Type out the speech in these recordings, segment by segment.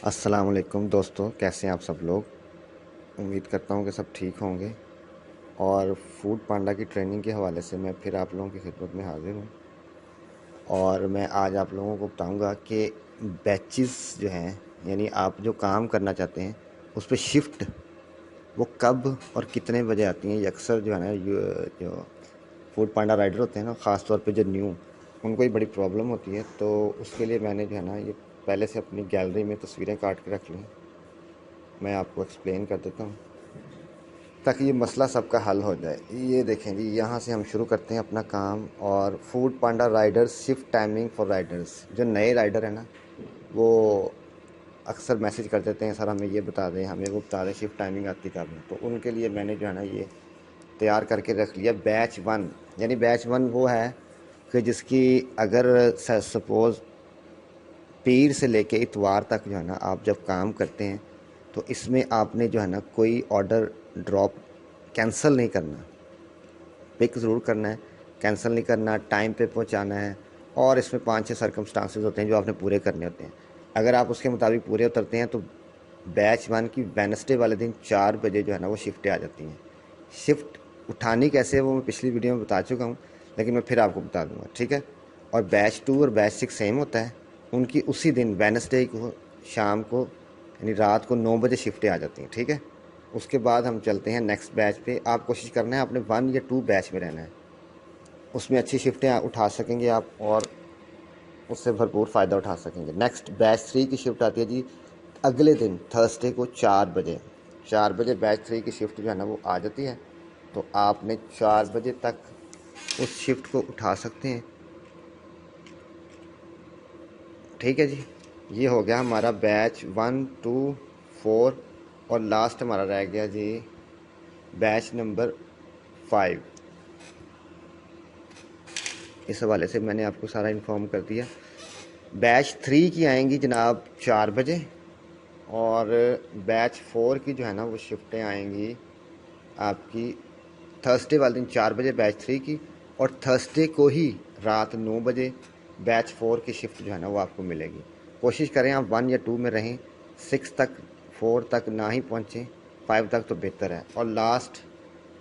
अस्सलाम वालेकुम दोस्तों, कैसे हैं आप सब लोग। उम्मीद करता हूं कि सब ठीक होंगे। और फूड पांडा की ट्रेनिंग के हवाले से मैं फिर आप लोगों की खिदमत में हाजिर हूं। और मैं आज आप लोगों को बताऊंगा कि बैचेस जो हैं, यानी आप जो काम करना चाहते हैं उस पर शिफ्ट वो कब और कितने बजे आती हैं। ये अक्सर जो है ना, जो फूड पांडा राइडर होते हैं ना, ख़ास तौर पे जो न्यू, उनको ये बड़ी प्रॉब्लम होती है। तो उसके लिए मैंने जो है ना, ये पहले से अपनी गैलरी में तस्वीरें काट के रख ली। मैं आपको एक्सप्लेन कर देता हूँ ताकि ये मसला सबका हल हो जाए। ये देखें जी, यहाँ से हम शुरू करते हैं अपना काम। और food Panda Riders shift timing for Riders, जो नए राइडर हैं ना, वो अक्सर मैसेज कर देते हैं, सर हमें ये बता दें, हमें वो बता दें शिफ्ट टाइमिंग आती कब है। तो उनके लिए मैंने जो है ना, ये तैयार करके रख लिया बैच वन। यानी बैच वन वो है कि जिसकी अगर सपोज़ पीर से लेके इतवार तक जो है ना, आप जब काम करते हैं तो इसमें आपने जो है ना, कोई ऑर्डर ड्रॉप कैंसिल नहीं करना, पिक ज़रूर करना है, कैंसिल नहीं करना, टाइम पे पहुंचाना है। और इसमें 5-6 सर्कमस्टांसेस होते हैं जो आपने पूरे करने होते हैं। अगर आप उसके मुताबिक पूरे उतरते हैं तो बैच वन की वेडनेसडे वाले दिन 4 बजे जो है ना, वो शिफ्टें आ जाती हैं। शिफ्ट उठानी कैसे है वो मैं पिछली वीडियो में बता चुका हूँ, लेकिन मैं फिर आपको बता दूंगा, ठीक है। और बैच टू और बैच 6 सेम होता है। उनकी उसी दिन वेडनेसडे को शाम को, यानी रात को 9 बजे शिफ्टें आ जाती हैं, ठीक है। उसके बाद हम चलते हैं नेक्स्ट बैच पे। आप कोशिश करना है आपने 1 या 2 बैच में रहना है, उसमें अच्छी शिफ्टें उठा सकेंगे आप और उससे भरपूर फ़ायदा उठा सकेंगे। नेक्स्ट बैच 3 की शिफ्ट आती है जी अगले दिन थर्सडे को 4 बजे। 4 बजे बैच 3 की शिफ्ट जो है ना, वो आ जाती है। तो आपने 4 बजे तक उस शिफ्ट को उठा सकते हैं, ठीक है जी। ये हो गया हमारा बैच 1, 2, 4 और लास्ट हमारा रह गया जी बैच नंबर 5। इस हवाले से मैंने आपको सारा इन्फॉर्म कर दिया। बैच 3 की आएंगी जनाब 4 बजे। और बैच 4 की जो है ना, वो शिफ्टें आएंगी आपकी थर्सडे वाले दिन 4 बजे बैच 3 की। और थर्सडे को ही रात 9 बजे बैच 4 की शिफ्ट जो है ना, वो आपको मिलेगी। कोशिश करें आप 1 या 2 में रहें, 6 तक 4 तक ना ही पहुँचें, 5 तक तो बेहतर है। और last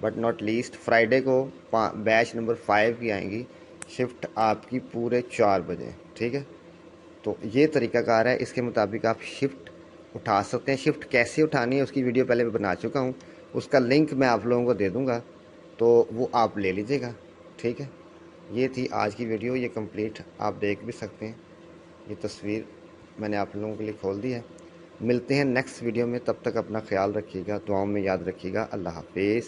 but not least Friday को बैच नंबर 5 की आएंगी शिफ्ट आपकी पूरे 4 बजे, ठीक है। तो ये तरीकाकार है, इसके मुताबिक आप शिफ्ट उठा सकते हैं। शिफ्ट कैसे उठानी है उसकी वीडियो पहले मैं बना चुका हूँ, उसका लिंक मैं आप लोगों को दे दूँगा, तो वो आप ले लीजिएगा, ठीक है। ये थी आज की वीडियो, ये कंप्लीट आप देख भी सकते हैं। ये तस्वीर मैंने आप लोगों के लिए खोल दी है। मिलते हैं नेक्स्ट वीडियो में, तब तक अपना ख्याल रखिएगा, दुआओं में याद रखिएगा। अल्लाह हाफिज़।